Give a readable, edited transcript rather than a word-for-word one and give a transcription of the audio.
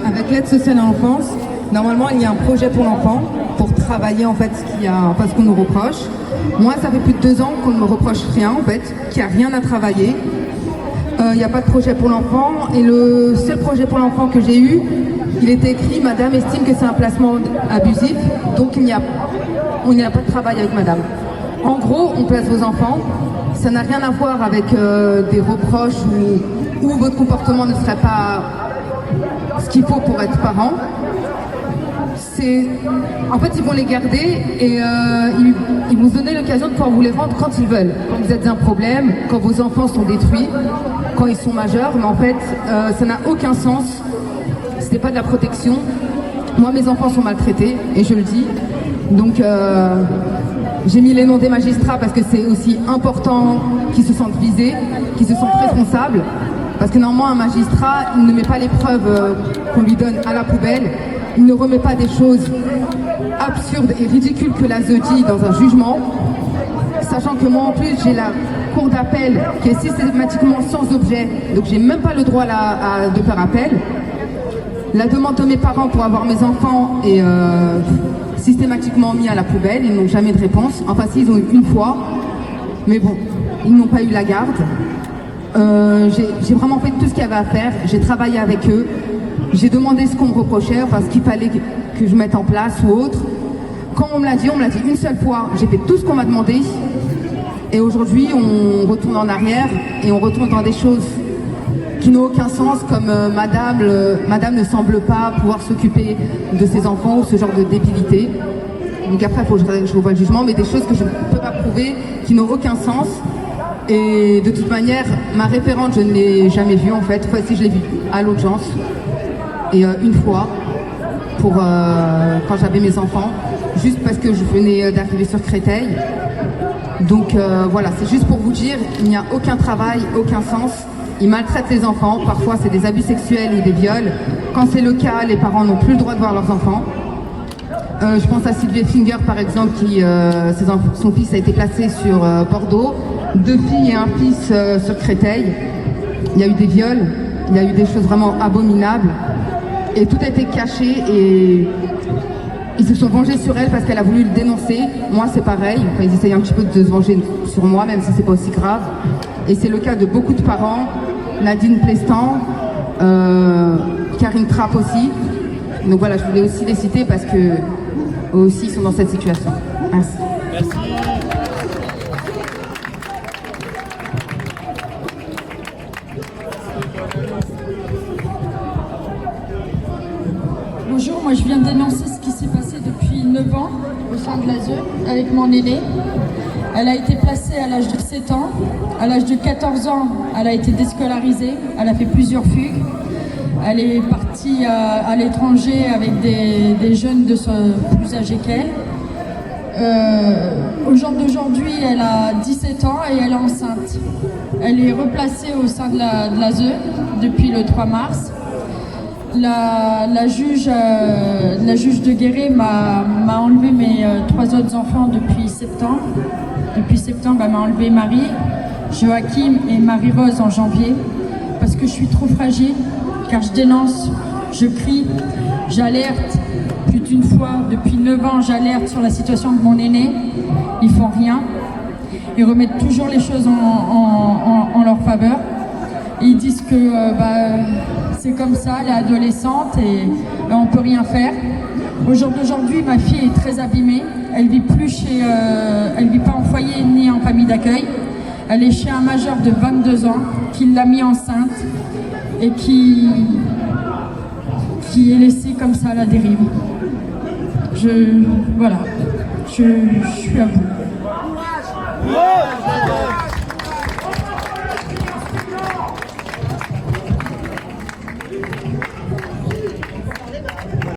Avec l'aide sociale à l'enfance, normalement il y a un projet pour l'enfant pour travailler en fait ce qu'on nous reproche. Moi ça fait plus de 2 ans qu'on ne me reproche rien en fait, qu'il n'y a rien à travailler. Il n'y a pas de projet pour l'enfant et le seul projet pour l'enfant que j'ai eu, il était écrit madame estime que c'est un placement abusif, donc il n'y a pas de travail avec madame. En gros, on place vos enfants, ça n'a rien à voir avec des reproches ou votre comportement ne serait pas ce qu'il faut pour être parent. En fait, ils vont les garder et ils vont se donner l'occasion de pouvoir vous les rendre quand ils veulent. Quand vous êtes un problème, quand vos enfants sont détruits, quand ils sont majeurs, mais en fait, ça n'a aucun sens. Ce n'est pas de la protection. Moi, mes enfants sont maltraités et je le dis. Donc, j'ai mis les noms des magistrats parce que c'est aussi important qu'ils se sentent visés, qu'ils se sentent responsables. Parce que normalement, un magistrat, il ne met pas les preuves qu'on lui donne à la poubelle. Il ne remet pas des choses absurdes et ridicules que l'ASE dit dans un jugement. Sachant que moi, en plus, j'ai la cour d'appel qui est systématiquement sans objet. Donc, j'ai même pas le droit de faire appel. La demande de mes parents pour avoir mes enfants est systématiquement mis à la poubelle. Ils n'ont jamais de réponse. Enfin, si, ils ont eu une fois. Mais bon, ils n'ont pas eu la garde. J'ai vraiment fait tout ce qu'il y avait à faire. J'ai travaillé avec eux. J'ai demandé ce qu'on me reprochait, enfin ce qu'il fallait que je mette en place ou autre. Quand on me l'a dit une seule fois. J'ai fait tout ce qu'on m'a demandé. Et aujourd'hui, on retourne en arrière et on retourne dans des choses qui n'ont aucun sens, comme madame ne semble pas pouvoir s'occuper de ses enfants ou ce genre de débilité. Donc après, il faut que je revoie le jugement, mais des choses que je ne peux pas prouver, qui n'ont aucun sens. Et de toute manière, ma référente, je ne l'ai jamais vue en fait. Enfin, si je l'ai vue à l'audience. Et une fois, quand j'avais mes enfants, juste parce que je venais d'arriver sur Créteil. Donc voilà, c'est juste pour vous dire, il n'y a aucun travail, aucun sens. Ils maltraitent les enfants, parfois c'est des abus sexuels ou des viols. Quand c'est le cas, les parents n'ont plus le droit de voir leurs enfants. Je pense à Sylvie Finger par exemple, son fils a été placé sur Bordeaux, 2 filles et un fils sur Créteil. Il y a eu des viols, il y a eu des choses vraiment abominables. Et tout a été caché et ils se sont vengés sur elle parce qu'elle a voulu le dénoncer. Moi c'est pareil, enfin, ils essayent un petit peu de se venger sur moi, même si c'est pas aussi grave. Et c'est le cas de beaucoup de parents, Nadine Plestan, Karine Trapp aussi. Donc voilà, je voulais aussi les citer parce que eux aussi sont dans cette situation. Merci. Merci. Bonjour, moi je viens de dénoncer ce qui s'est passé depuis 9 ans au sein de l'ASE avec mon aînée. Elle a été placée à l'âge de 7 ans. À l'âge de 14 ans, elle a été déscolarisée. Elle a fait plusieurs fugues. Elle est partie à l'étranger avec des jeunes plus âgés qu'elle. Au jour d'aujourd'hui, elle a 17 ans et elle est enceinte. Elle est replacée au sein de l'ASE depuis le 3 mars. La juge de Guéret m'a enlevé mes 3 autres enfants depuis septembre. Depuis septembre, elle m'a enlevé Marie, Joachim et Marie-Rose en janvier parce que je suis trop fragile, car je dénonce, je crie, j'alerte plus d'une fois. Depuis 9 ans, j'alerte sur la situation de mon aîné. Ils font rien. Ils remettent toujours les choses en leur faveur. Ils disent que c'est comme ça, elle est adolescente et on ne peut rien faire. Au jour d'aujourd'hui, ma fille est très abîmée. Elle vit elle vit pas en foyer ni en famille d'accueil. Elle est chez un majeur de 22 ans qui l'a mis enceinte et qui est laissée comme ça à la dérive. Voilà, je suis à vous.